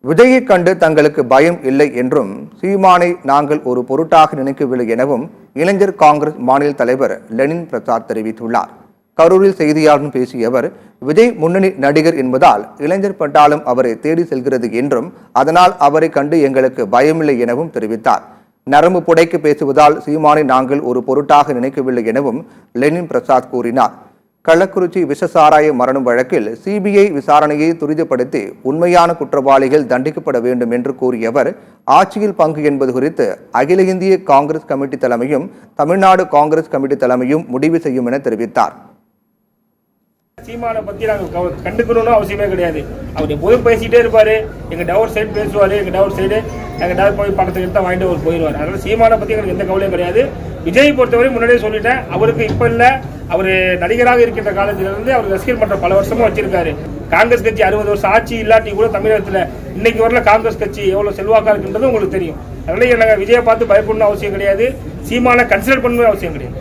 விஜயை கண்டு தங்களுக்கு பயம் இல்லை என்றும் சீமானை நாங்கள் ஒரு பொருட்டாக நினைக்கவில்லை எனவும் இளைஞர் காங்கிரஸ் மாநில தலைவர் லெனின் பிரசாத் தெரிவித்துள்ளார். கரூரில் செய்தியாளர்களிடம் பேசிய அவர், விஜய் முன்னணி நடிகர் என்பதால் இளைஞர் பட்டாளம் அவரை தேடி செல்கிறது என்றும் அதனால் அவரை கண்டு எங்களுக்கு பயமில்லை எனவும் தெரிவித்தார். நரம்பு புடைக்கு பேசுவதால் சீமானை நாங்கள் ஒரு பொருட்டாக நினைக்கவில்லை எனவும் லெனின் பிரசாத் கூறினார். கள்ளக்குறிச்சி விஷசாராய மரணம் வழக்கில் சிபிஐ விசாரணையை துரிதப்படுத்தி உண்மையான குற்றவாளிகள் தண்டிக்கப்பட வேண்டும் என்று கூறிய அவர், ஆட்சியில் பங்கு என்பது குறித்து அகில இந்திய காங்கிரஸ் கமிட்டி தலைமையும் தமிழ்நாடு காங்கிரஸ் கமிட்டி தலைமையும் முடிவு செய்யும் என தெரிவித்தார். சீமானை பத்தி நாங்க கண்டுக்கணும்னு அவசியமே கிடையாது. அவர் எப்போதும் பேசிட்டே இருப்பாரு, எங்க டவர் சைடு பேசுவாரு, எங்க டவர் சைடு எங்க டவர் போய் படத்துக்கு எடுத்தா வாங்கிட்டு அவர் போயிடுவார். அதனால சீமானை பத்தி எங்களுக்கு எந்த கவலையும் கிடையாது. விஜய் பொறுத்தவரை முன்னாடியே சொல்லிட்டேன், அவருக்கு இப்ப இல்ல, அவர் நடிகராக இருக்கின்ற காலத்திலிருந்து அவர் ரசிகர் மன்ற பல வருஷமும் வச்சிருக்காரு. காங்கிரஸ் கட்சி 60 வருஷம் ஆட்சி இல்லாட்டி கூட தமிழகத்துல இன்னைக்கு வரல காங்கிரஸ் கட்சி எவ்வளவு செல்வாக்கா இருக்குன்றது உங்களுக்கு தெரியும். அதனால நாங்க விஜயை பார்த்து பயப்படணும் அவசியம் கிடையாது, சீமானை கன்சிடர் பண்ணணும் அவசியம் கிடையாது.